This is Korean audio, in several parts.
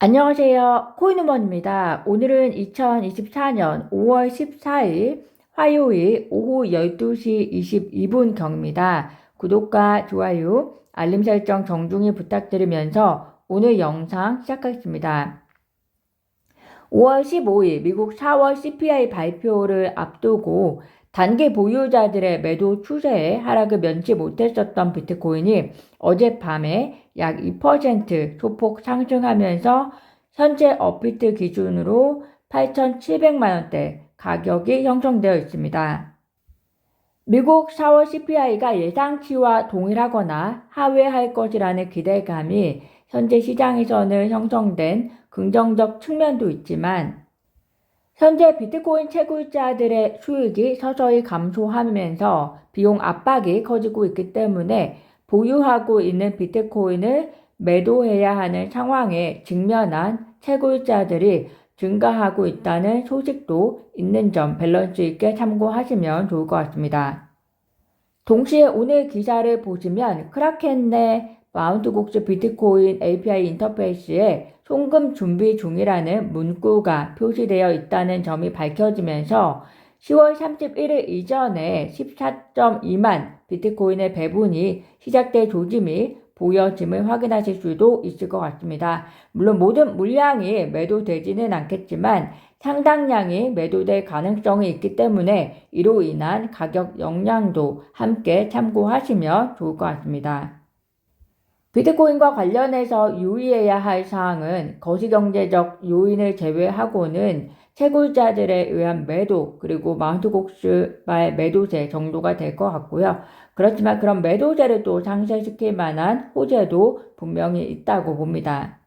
안녕하세요. 코인우먼입니다. 오늘은 2024년 5월 14일 화요일 오후 12시 22분경입니다. 구독과 좋아요, 알림 설정 정중히 부탁드리면서 오늘 영상 시작하겠습니다. 5월 15일 미국 4월 CPI 발표를 앞두고 단기 보유자들의 매도 추세에 하락을 면치 못했었던 비트코인이 어젯밤에 약 2% 소폭 상승하면서 현재 업비트 기준으로 8,700만 원대 가격이 형성되어 있습니다. 미국 4월 CPI가 예상치와 동일하거나 하회할 것이라는 기대감이 현재 시장에서는 형성된 긍정적 측면도 있지만 현재 비트코인 채굴자들의 수익이 서서히 감소하면서 비용 압박이 커지고 있기 때문에 보유하고 있는 비트코인을 매도해야 하는 상황에 직면한 채굴자들이 증가하고 있다는 소식도 있는 점 밸런스 있게 참고하시면 좋을 것 같습니다. 동시에 오늘 기사를 보시면 크라켄 내 마운트곡스 비트코인 API 인터페이스에 송금 준비 중이라는 문구가 표시되어 있다는 점이 밝혀지면서 10월 31일 이전에 14.2만 비트코인의 배분이 시작될 조짐이 보여짐을 확인하실 수도 있을 것 같습니다. 물론 모든 물량이 매도되지는 않겠지만 상당량이 매도될 가능성이 있기 때문에 이로 인한 가격 영향도 함께 참고하시면 좋을 것 같습니다. 비트코인과 관련해서 유의해야 할 사항은 거시경제적 요인을 제외하고는 채굴자들에 의한 매도 그리고 마운트곡스발 매도세 정도가 될 것 같고요. 그렇지만 그런 매도세를 또 상쇄시킬 만한 호재도 분명히 있다고 봅니다.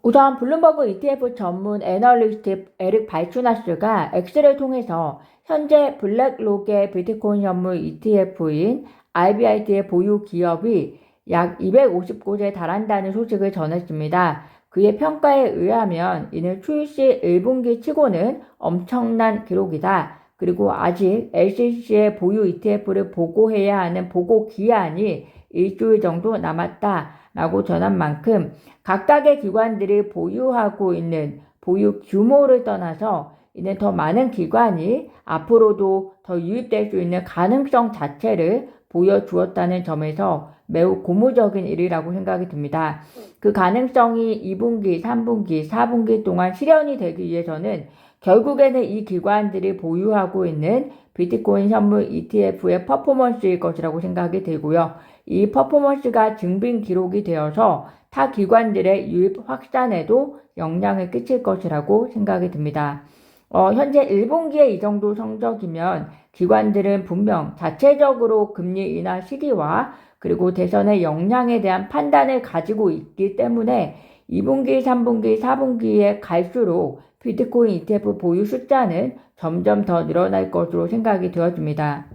우선 블룸버그 ETF 전문 애널리스트 에릭 발추나스가 X를 통해서 현재 블랙록의 비트코인 현물 ETF인 RBIT의 보유 기업이 약 250곳에 달한다는 소식을 전했습니다. 그의 평가에 의하면 이는 출시 1분기 치고는 엄청난 기록이다. 그리고 아직 SEC의 보유 ETF를 보고해야 하는 보고 기한이 일주일 정도 남았다. 라고 전한 만큼 각각의 기관들이 보유하고 있는 보유 규모를 떠나서 이는 더 많은 기관이 앞으로도 더 유입될 수 있는 가능성 자체를 보여주었다는 점에서 매우 고무적인 일이라고 생각이 듭니다. 그 가능성이 2분기, 3분기, 4분기 동안 실현이 되기 위해서는 결국에는 이 기관들이 보유하고 있는 비트코인 현물 ETF의 퍼포먼스일 것이라고 생각이 들고요. 이 퍼포먼스가 증빙 기록이 되어서 타 기관들의 유입 확산에도 영향을 끼칠 것이라고 생각이 듭니다. 현재 1분기에 이 정도 성적이면 기관들은 분명 자체적으로 금리 인하 시기와 그리고 대선의 영향에 대한 판단을 가지고 있기 때문에 2분기, 3분기, 4분기에 갈수록 비트코인 ETF 보유 숫자는 점점 더 늘어날 것으로 생각이 되어집니다.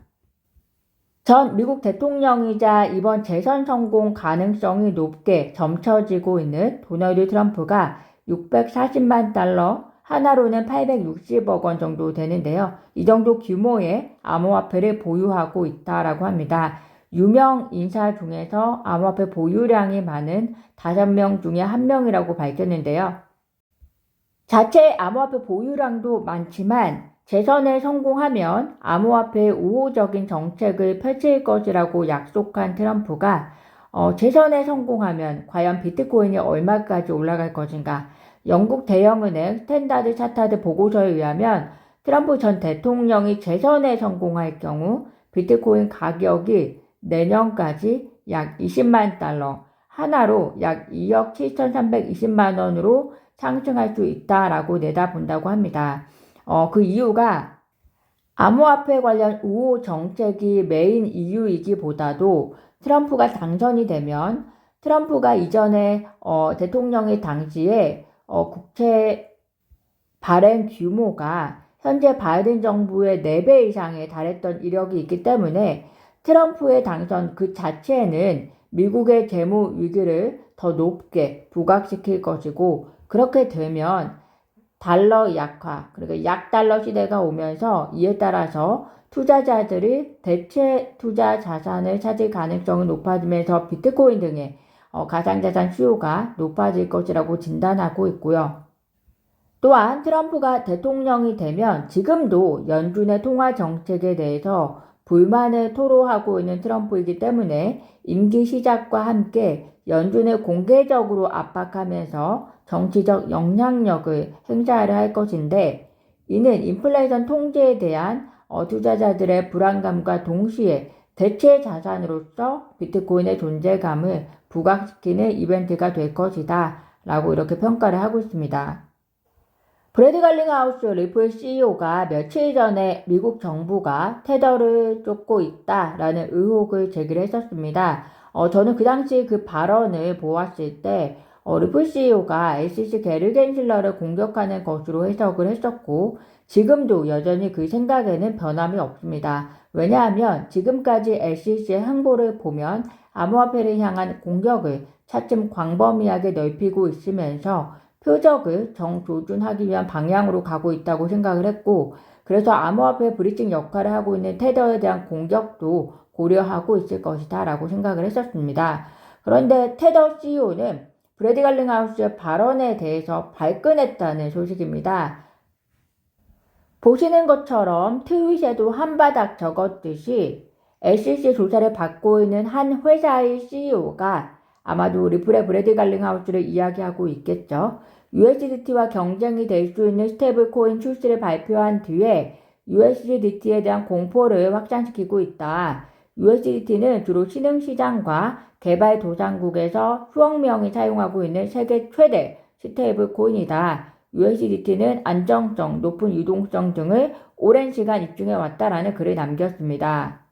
전 미국 대통령이자 이번 재선 성공 가능성이 높게 점쳐지고 있는 도널드 트럼프가 640만 달러, 하나로는 860억 원 정도 되는데요. 이 정도 규모의 암호화폐를 보유하고 있다라고 합니다. 유명 인사 중에서 암호화폐 보유량이 많은 5명 중에 1명이라고 밝혔는데요. 자체 암호화폐 보유량도 많지만 재선에 성공하면 암호화폐의 우호적인 정책을 펼칠 것이라고 약속한 트럼프가 재선에 성공하면 과연 비트코인이 얼마까지 올라갈 것인가? 영국 대형은행 스탠다드 차타드 보고서에 의하면 트럼프 전 대통령이 재선에 성공할 경우 비트코인 가격이 내년까지 약 20만 달러, 하나로 약 2억 7,320만 원으로 상승할 수 있다라고 내다본다고 합니다. 그 이유가 암호화폐 관련 우호 정책이 메인 이유이기보다도 트럼프가 당선이 되면 트럼프가 이전에 대통령의 당시에 국채 발행 규모가 현재 바이든 정부의 4배 이상에 달했던 이력이 있기 때문에 트럼프의 당선 그 자체는 미국의 재무 위기를 더 높게 부각시킬 것이고 그렇게 되면 달러 약화, 그리고 약달러 시대가 오면서 이에 따라서 투자자들이 대체 투자 자산을 찾을 가능성이 높아지면서 비트코인 등의 가상자산 수요가 높아질 것이라고 진단하고 있고요. 또한 트럼프가 대통령이 되면 지금도 연준의 통화 정책에 대해서 불만을 토로하고 있는 트럼프이기 때문에 임기 시작과 함께 연준을 공개적으로 압박하면서 정치적 영향력을 행사하려 할 것인데, 이는 인플레이션 통제에 대한 투자자들의 불안감과 동시에 대체 자산으로서 비트코인의 존재감을 부각시키는 이벤트가 될 것이다 라고 이렇게 평가를 하고 있습니다. 브래드 갈링하우스 리플 CEO가 며칠 전에 미국 정부가 테더를 쫓고 있다라는 의혹을 제기를 했었습니다. 저는 그 당시 그 발언을 보았을 때 리플 CEO가 SEC 게리 겐슬러를 공격하는 것으로 해석을 했었고, 지금도 여전히 그 생각에는 변함이 없습니다. 왜냐하면 지금까지 SEC의 행보를 보면 암호화폐를 향한 공격을 차츰 광범위하게 넓히고 있으면서 표적을 정조준하기 위한 방향으로 가고 있다고 생각을 했고, 그래서 암호화폐 브리징 역할을 하고 있는 테더에 대한 공격도 고려하고 있을 것이다 라고 생각을 했었습니다. 그런데 테더 CEO는 브래드 갈링하우스의 발언에 대해서 발끈했다는 소식입니다. 보시는 것처럼 트윗에도 한바닥 적었듯이 SEC 조사를 받고 있는 한 회사의 CEO가 아마도 리플의 브래드 갈링하우스를 이야기하고 있겠죠. USDT와 경쟁이 될 수 있는 스테이블 코인 출시를 발표한 뒤에 USDT에 대한 공포를 확산시키고 있다. USDT는 주로 신흥시장과 개발도상국에서 수억 명이 사용하고 있는 세계 최대 스테이블 코인이다. USDT는 안정성, 높은 유동성 등을 오랜 시간 입증해 왔다라는 글을 남겼습니다.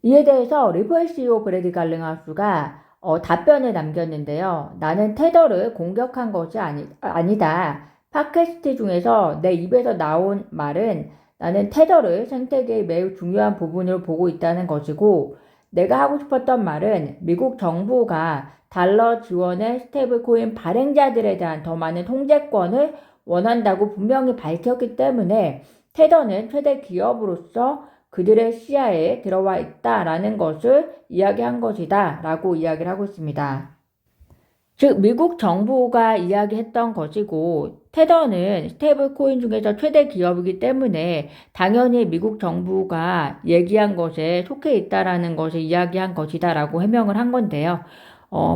이에 대해서 리플 CEO 브래드 갈링하우스가 답변을 남겼는데요. 나는 테더를 공격한 것이 아니다. 팟캐스트 중에서 내 입에서 나온 말은 나는 테더를 생태계의 매우 중요한 부분으로 보고 있다는 것이고, 내가 하고 싶었던 말은 미국 정부가 달러 지원의 스테이블 코인 발행자들에 대한 더 많은 통제권을 원한다고 분명히 밝혔기 때문에 테더는 최대 기업으로서 그들의 시야에 들어와 있다라는 것을 이야기한 것이다 라고 이야기를 하고 있습니다. 즉 미국 정부가 이야기했던 것이고, 테더는 스테이블 코인 중에서 최대 기업이기 때문에 당연히 미국 정부가 얘기한 것에 속해 있다라는 것을 이야기한 것이다 라고 해명을 한 건데요.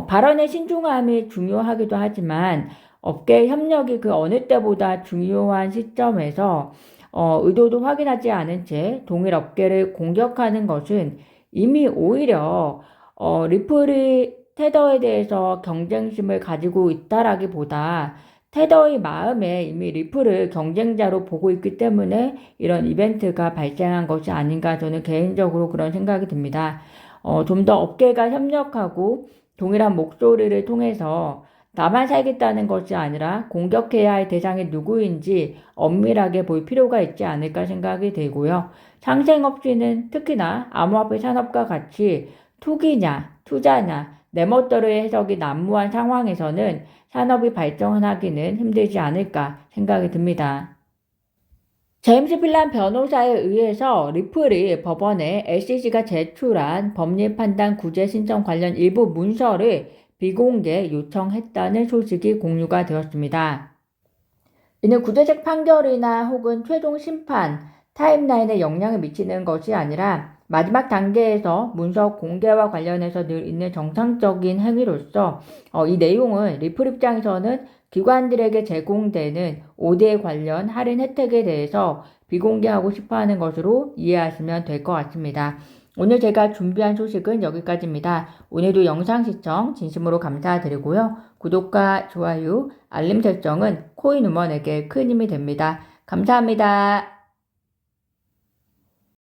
발언의 신중함이 중요하기도 하지만 업계 협력이 그 어느 때보다 중요한 시점에서 의도도 확인하지 않은 채 동일 업계를 공격하는 것은 이미 오히려 리플이 테더에 대해서 경쟁심을 가지고 있다라기보다 테더의 마음에 이미 리플을 경쟁자로 보고 있기 때문에 이런 이벤트가 발생한 것이 아닌가, 저는 개인적으로 그런 생각이 듭니다. 좀 더 업계가 협력하고 동일한 목소리를 통해서 나만 살겠다는 것이 아니라 공격해야 할 대상이 누구인지 엄밀하게 볼 필요가 있지 않을까 생각이 들고요. 상생 없이는 특히나 암호화폐 산업과 같이 투기냐 투자냐 내 멋대로의 해석이 난무한 상황에서는 산업이 발전하기는 힘들지 않을까 생각이 듭니다. 제임스 필란 변호사에 의해서 리플이 법원에 SEC가 제출한 법리 판단 구제 신청 관련 일부 문서를 비공개 요청했다는 소식이 공유가 되었습니다. 이는 구제적 판결이나 혹은 최종 심판, 타임라인에 영향을 미치는 것이 아니라 마지막 단계에서 문서 공개와 관련해서 늘 있는 정상적인 행위로서 이 내용은 리플 입장에서는 기관들에게 제공되는 ODA 관련 할인 혜택에 대해서 비공개하고 싶어하는 것으로 이해하시면 될 것 같습니다. 오늘 제가 준비한 소식은 여기까지입니다. 오늘도 영상 시청 진심으로 감사드리고요. 구독과 좋아요, 알림 설정은 코인우먼에게 큰 힘이 됩니다. 감사합니다.